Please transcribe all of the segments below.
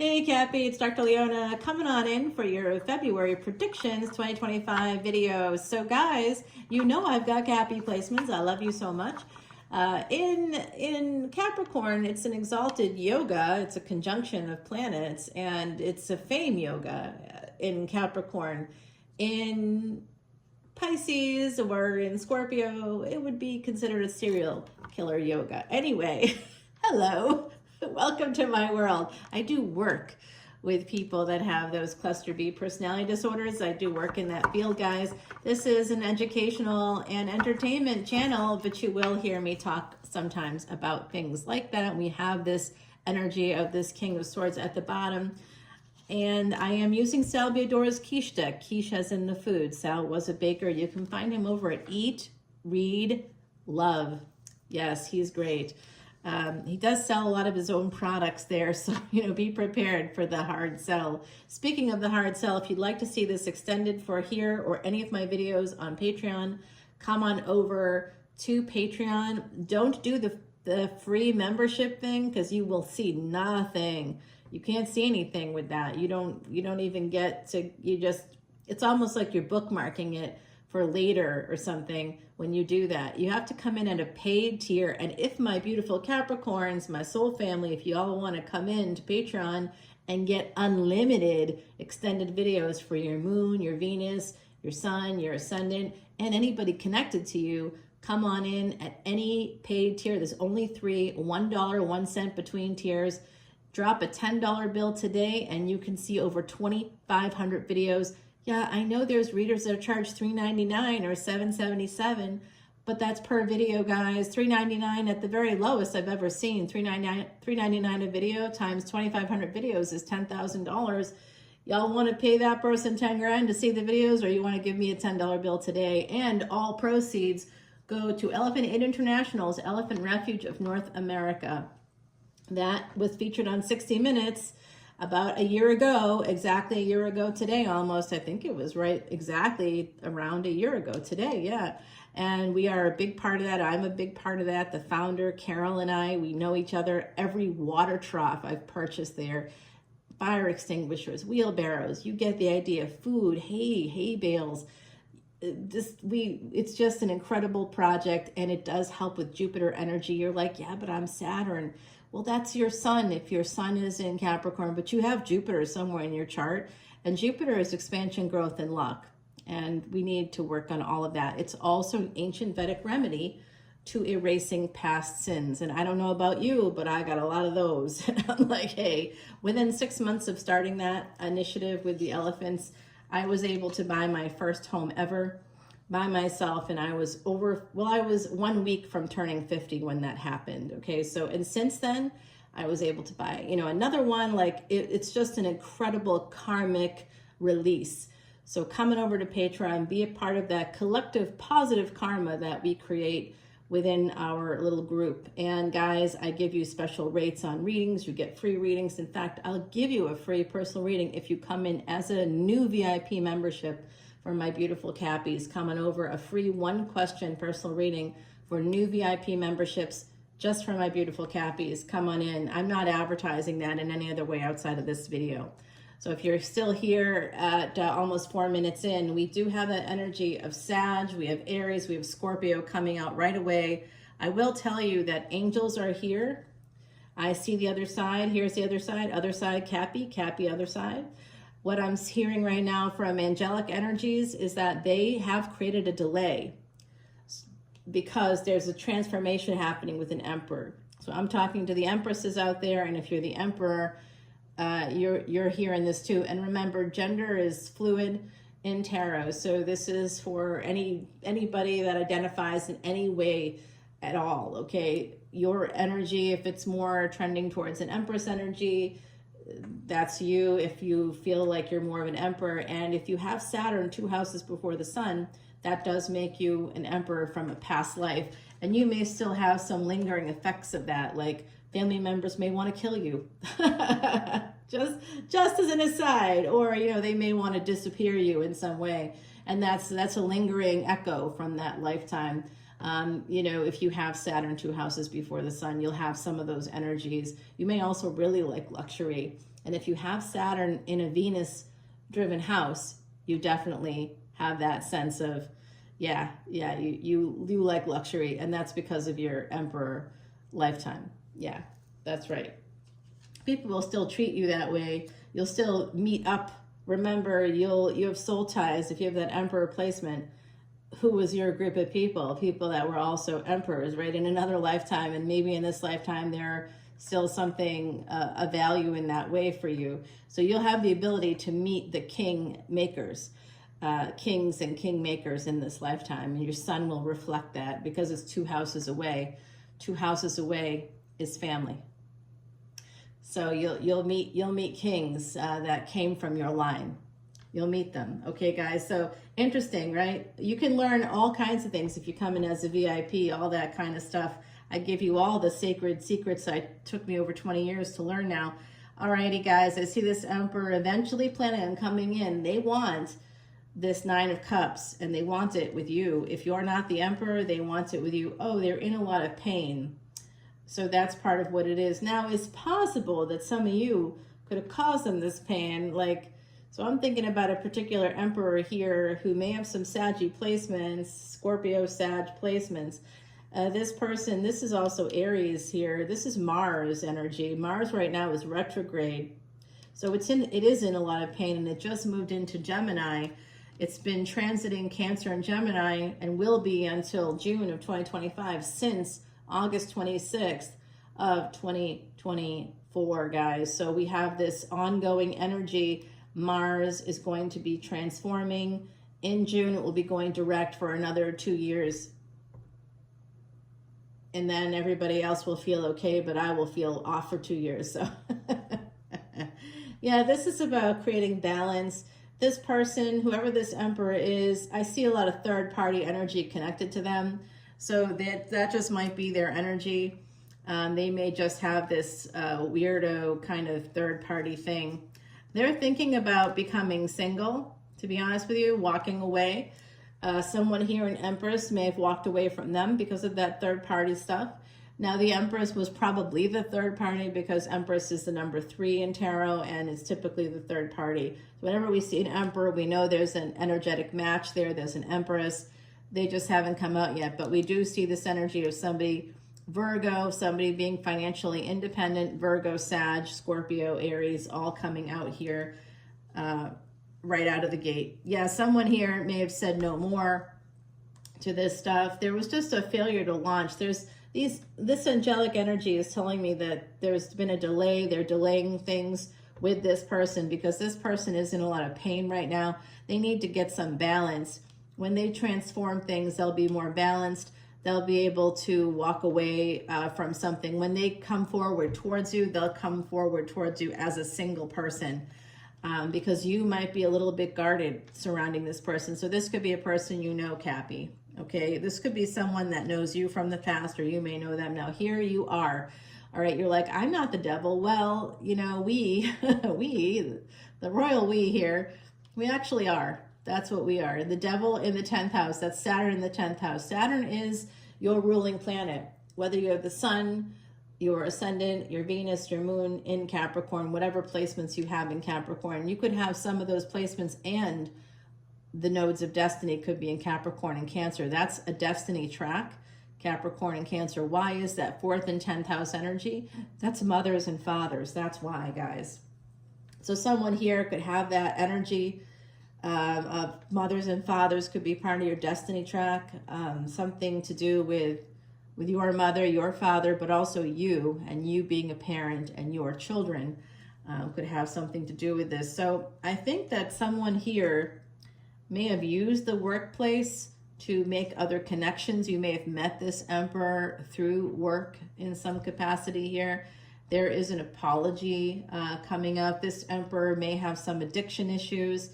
Hey Cappy, it's Dr. Leona coming on in for your February predictions 2025 video. So guys, you know I've got Cappy placements. I love you so much. In Capricorn, it's an exalted yoga. It's a conjunction of planets, and it's a fame yoga in Capricorn. In Pisces or in Scorpio, it would be considered a serial killer yoga. Anyway, hello. Welcome to my world. I do work with people that have those cluster B personality disorders. I do work in that field, guys. This is an educational and entertainment channel, but you will hear me talk sometimes about things like that. We have this energy of this King of Swords at the bottom. And I am using Sal Biodor's quiche deck. Quiche as in the food. Sal was a baker. You can find him over at Eat, Read, Love. Yes, he's great. He does sell a lot of his own products there, so be prepared for the hard sell. Speaking of the hard sell, if you'd like to see this extended for here or any of my videos on Patreon, come on over to Patreon. Don't do the free membership thing, because you will see nothing. You can't see anything with that. You don't even get to, it's almost like you're bookmarking it for later or something when you do that. You have to come in at a paid tier. And if my beautiful Capricorns, my soul family, if you all want to come in to Patreon and get unlimited extended videos for your moon, your Venus, your sun, your ascendant, and anybody connected to you, come on in at any paid tier. There's only three, $1, 1 cent between tiers. Drop a $10 bill today and you can see over 2,500 videos. Yeah, I know there's readers that are charged $3.99 or $7.77, but that's per video, guys. $3.99 at the very lowest I've ever seen. $3.99 a video times 2,500 videos is $10,000. Y'all want to pay that person 10 grand to see the videos, or you want to give me a $10 bill today? And all proceeds go to Elephant Aid International's Elephant Refuge of North America. That was featured on 60 Minutes about a year ago, exactly a year ago today almost. I think it was right exactly around a year ago today, yeah. And we are a big part of that. I'm a big part of that. The founder, Carol, and I, we know each other. Every water trough I've purchased there, fire extinguishers, wheelbarrows, you get the idea, food, hay bales. It's just an incredible project, and it does help with Jupiter energy. You're like, yeah, but I'm Saturn. Well, that's your sun if your sun is in Capricorn, but you have Jupiter somewhere in your chart, and Jupiter is expansion, growth, and luck, and we need to work on all of that. It's also an ancient Vedic remedy to erasing past sins, and I don't know about you, but I got a lot of those. I'm like, hey, within 6 months of starting that initiative with the elephants, I was able to buy my first home ever by myself, and I was 1 week from turning 50 when that happened. Okay, so, and since then I was able to buy another one. Like it's just an incredible karmic release. So coming over to Patreon, be a part of that collective positive karma that we create within our little group. And guys, I give you special rates on readings. You get free readings. In fact, I'll give you a free personal reading if you come in as a new VIP membership. For my beautiful Cappies, coming over, a free 1-question personal reading for new VIP memberships just for my beautiful Cappies. Come on in. I'm not advertising that in any other way outside of this video. So if you're still here at almost 4 minutes in, we do have that energy of Sag, we have Aries, we have Scorpio coming out right away. I will tell you that angels are here. I see the other side. Here's the other side, Cappy, other side. What I'm hearing right now from angelic energies is that they have created a delay because there's a transformation happening with an emperor. So I'm talking to the empresses out there, and if you're the emperor, you're hearing this too. And remember, gender is fluid in tarot, so this is for anybody that identifies in any way at all. Okay, your energy, if it's more trending towards an empress energy, that's you. If you feel like you're more of an emperor, and if you have Saturn 2 houses before the sun, that does make you an emperor from a past life, and you may still have some lingering effects of that, like family members may want to kill you just as an aside, or they may want to disappear you in some way, and that's a lingering echo from that lifetime. If you have Saturn 2 houses before the sun, you'll have some of those energies. You may also really like luxury And if you have Saturn in a Venus driven house, you definitely have that sense of, you like luxury, and that's because of your Emperor lifetime. Yeah, that's right. People will still treat you that way. You'll still meet up. Remember, you have soul ties. If you have that Emperor placement, who was your group of people that were also emperors, right, in another lifetime, and maybe in this lifetime they're still something, a value in that way for you. So you'll have the ability to meet the king makers, kings and king makers in this lifetime, and your sun will reflect that because it's 2 houses away. 2 houses away is family. So you'll meet kings that came from your line. You'll meet them. Okay, guys. So interesting, right? You can learn all kinds of things if you come in as a VIP, all that kind of stuff. I give you all the sacred secrets. It took me over 20 years to learn now. Alrighty, guys. I see this Emperor eventually planning on coming in. They want this 9 of Cups, and they want it with you. If you're not the Emperor, they want it with you. Oh, they're in a lot of pain. So that's part of what it is. Now, it's possible that some of you could have caused them this pain. So I'm thinking about a particular Emperor here who may have some Saggy placements, Scorpio Sag placements. This person, this is also Aries here. This is Mars energy. Mars right now is retrograde. So it is in a lot of pain, and it just moved into Gemini. It's been transiting Cancer and Gemini, and will be until June of 2025, since August 26th of 2024, guys. So we have this ongoing energy. Mars is going to be transforming. In June, it will be going direct for another 2 years. And then everybody else will feel okay, but I will feel off for 2 years. So yeah, this is about creating balance. This person, whoever this Emperor is, I see a lot of third-party energy connected to them. So that just might be their energy. They may just have this weirdo kind of third-party thing. They're thinking about becoming single, to be honest with you, walking away. Someone here in Empress may have walked away from them because of that third-party stuff. Now, the Empress was probably the third party because Empress is the number 3 in tarot, and it's typically the third party. So whenever we see an Emperor, we know there's an energetic match there. There's an Empress. They just haven't come out yet. But we do see this energy of somebody, Virgo, somebody being financially independent, Virgo, Sag, Scorpio, Aries, all coming out here right out of the gate. Yeah, someone here may have said no more to this stuff. There was just a failure to launch. This angelic energy is telling me that there's been a delay. They're delaying things with this person because this person is in a lot of pain right now. They need to get some balance. When they transform things, they'll be more balanced. They'll be able to walk away from something. When they come forward towards you, they'll come forward towards you as a single person because you might be a little bit guarded surrounding this person. So this could be a person you know, Cappy. Okay, this could be someone that knows you from the past, or you may know them now. Here you are. All right, you're like, I'm not the devil. Well, you know, we, the royal we here, we actually are. That's what we are. The devil in the 10th house. That's Saturn in the 10th house. Saturn is your ruling planet. Whether you have the sun, your ascendant, your Venus, your moon in Capricorn, whatever placements you have in Capricorn, you could have some of those placements, and the nodes of destiny could be in Capricorn and Cancer. That's a destiny track, Capricorn and Cancer. Why is that? 4th and 10th house energy. That's mothers and fathers. That's why, guys. So someone here could have that energy of mothers and fathers, could be part of your destiny track. Something to do with your mother, your father, but also you, and you being a parent, and your children could have something to do with this. So I think that someone here may have used the workplace to make other connections. You may have met this Emperor through work in some capacity here. There is an apology coming up. This Emperor may have some addiction issues.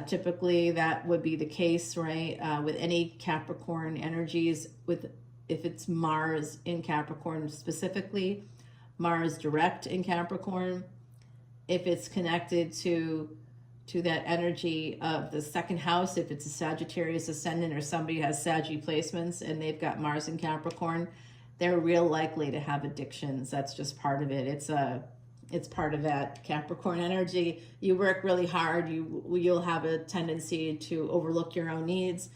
Typically that would be the case, right? With any Capricorn energies, if it's Mars in Capricorn specifically, Mars direct in Capricorn, if it's connected to that energy of the 2nd house, if it's a Sagittarius ascendant or somebody has Saggy placements and they've got Mars in Capricorn, they're real likely to have addictions. That's just part of it. It's part of that Capricorn energy. You work really hard. You'll have a tendency to overlook your own needs,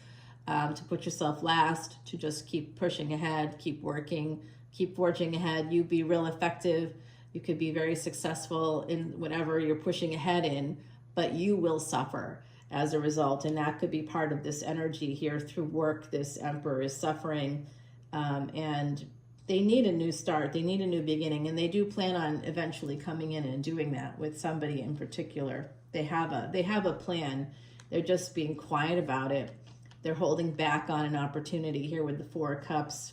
to put yourself last, to just keep pushing ahead, keep working, keep forging ahead. You be real effective. You could be very successful in whatever you're pushing ahead in, but you will suffer as a result. And that could be part of this energy here through work. This Emperor is suffering, and they need a new start. They need a new beginning. And they do plan on eventually coming in and doing that with somebody in particular. They have a plan. They're just being quiet about it. They're holding back on an opportunity here with the Four of Cups.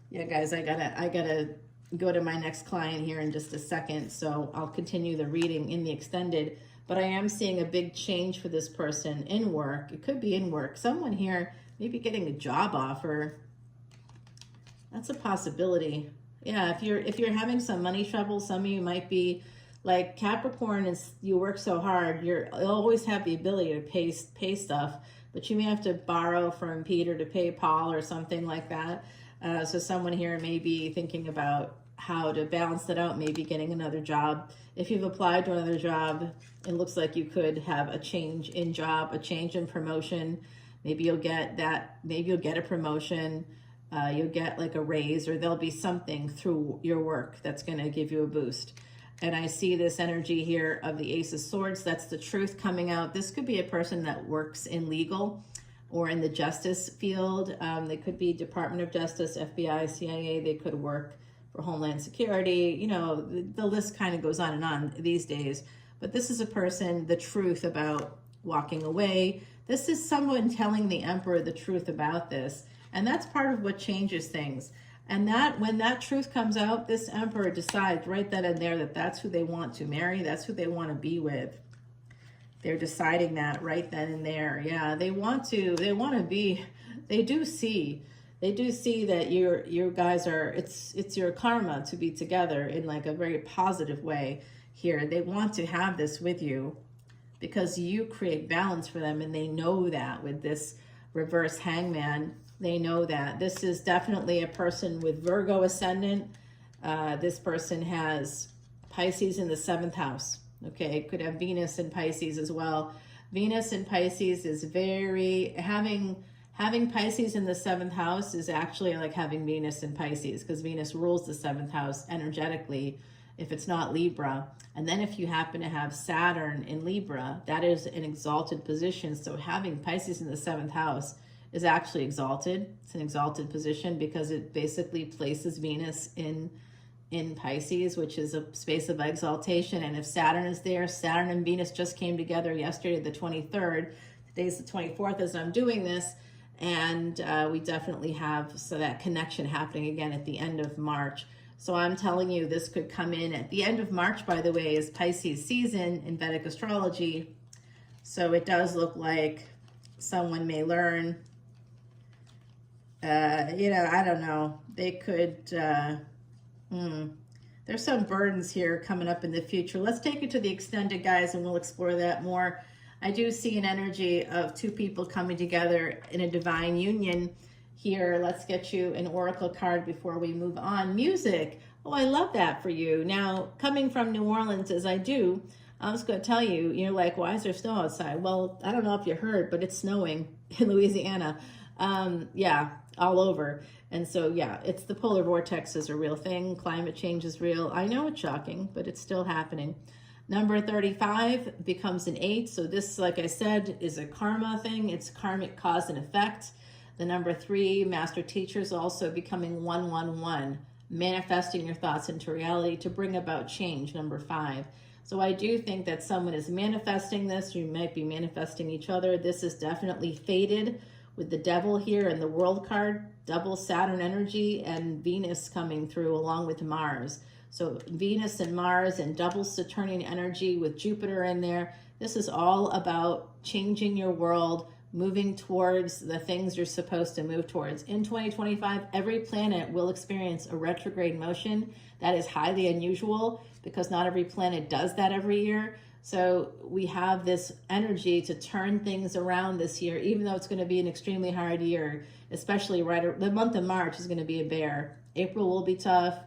Yeah, guys, I gotta go to my next client here in just a second. So I'll continue the reading in the extended. But I am seeing a big change for this person in work. It could be in work. Someone here maybe getting a job offer. That's a possibility. Yeah, if you're having some money trouble, some of you might be like Capricorn. Is you work so hard, you'll always have the ability to pay stuff, but you may have to borrow from Peter to pay Paul or something like that. So someone here may be thinking about how to balance that out, maybe getting another job. If you've applied to another job, it looks like you could have a change in job, a change in promotion. Maybe you'll get that, maybe you'll get a promotion, you'll get like a raise, or there'll be something through your work that's gonna give you a boost. And I see this energy here of the Ace of Swords. That's the truth coming out. This could be a person that works in legal or in the justice field. They could be Department of Justice, FBI, CIA. They could work for Homeland Security. You know, the list kind of goes on and on these days. But this is a person, the truth about walking away. This is someone telling the Emperor the truth about this. And that's part of what changes things. And that when that truth comes out, this Emperor decides right then and there that that's who they want to marry. That's who they want to be with. They're deciding that right then and there. Yeah, they do see that you guys are, it's your karma to be together in like a very positive way here. They want to have this with you because you create balance for them, and they know that with this reverse Hangman. They know that. This is definitely a person with Virgo ascendant. This person has Pisces in the 7th house. Okay, it could have Venus in Pisces as well. Venus in Pisces is very, having Pisces in the 7th house is actually like having Venus in Pisces, because Venus rules the 7th house energetically if it's not Libra. And then if you happen to have Saturn in Libra, that is an exalted position. So having Pisces in the 7th house is actually exalted. It's an exalted position because it basically places Venus in Pisces, which is a space of exaltation. And if Saturn is there, Saturn and Venus just came together yesterday, the 23rd. Today's the 24th as I'm doing this. And we definitely have that connection happening again at the end of March. So I'm telling you, this could come in at the end of March, by the way, is Pisces season in Vedic Astrology. So it does look like someone may learn, I don't know. They could, there's some burdens here coming up in the future. Let's take it to the extended, guys, and we'll explore that more. I do see an energy of two people coming together in a divine union here. Let's get you an oracle card before we move on. Music. Oh, I love that for you. Now, coming from New Orleans as I do, I'm just going to tell you, you're like, why is there snow outside? Well, I don't know if you heard, but it's snowing in Louisiana. Yeah, all over. And so, yeah, it's the polar vortex is a real thing. Climate change is real. I know it's shocking, but it's still happening. Number 35 becomes an 8. So this, like I said, is a karma thing. It's karmic cause and effect. The number 3, master teachers, also becoming 111, manifesting your thoughts into reality to bring about change. Number 5. So I do think that someone is manifesting this. You might be manifesting each other. This is definitely fated with the devil here and the world card, double Saturn energy, and Venus coming through along with Mars. So Venus and Mars and double Saturnian energy with Jupiter in there. This is all about changing your world, moving towards the things you're supposed to move towards. In 2025, every planet will experience a retrograde motion. That is highly unusual because not every planet does that every year. So we have this energy to turn things around this year, even though it's going to be an extremely hard year, especially the month of March is going to be a bear. April will be tough.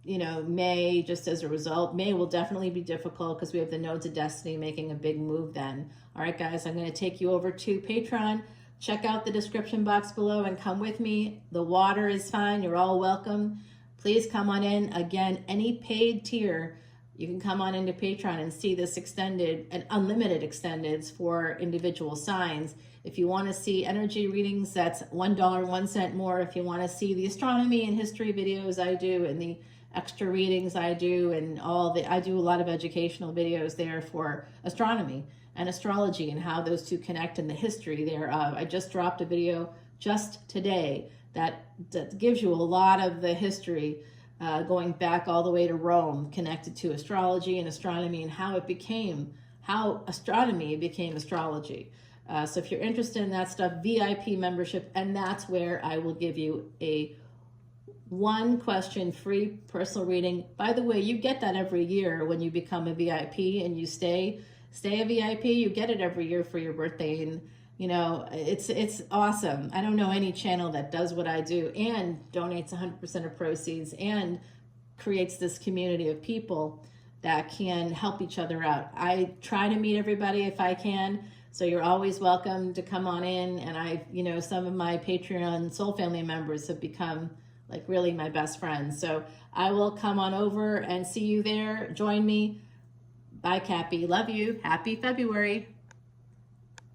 May, just as a result. May will definitely be difficult because we have the nodes of destiny making a big move then. All right, guys, I'm going to take you over to Patreon. Check out the description box below and come with me. The water is fine. You're all welcome. Please come on in. Again, any paid tier, you can come on into Patreon and see this extended and unlimited extendeds for individual signs. If you want to see energy readings, that's $1, 1 cent more. If you want to see the astronomy and history videos I do and the extra readings I do and I do a lot of educational videos there for astronomy and astrology and how those two connect and the history thereof. I just dropped a video just today that gives you a lot of the history going back all the way to Rome, connected to astrology and astronomy and how astronomy became astrology. So if you're interested in that stuff, VIP membership, and that's where I will give you a 1 question free personal reading. By the way, you get that every year when you become a VIP and you stay a VIP. You get it every year for your birthday, and it's awesome. I don't know any channel that does what I do and donates 100% of proceeds and creates this community of people that can help each other out. I try to meet everybody if I can, so you're always welcome to come on in. And some of my Patreon soul family members have become like really my best friends. So I will come on over and see you there. Join me. Bye, Cappy. Love you. Happy February.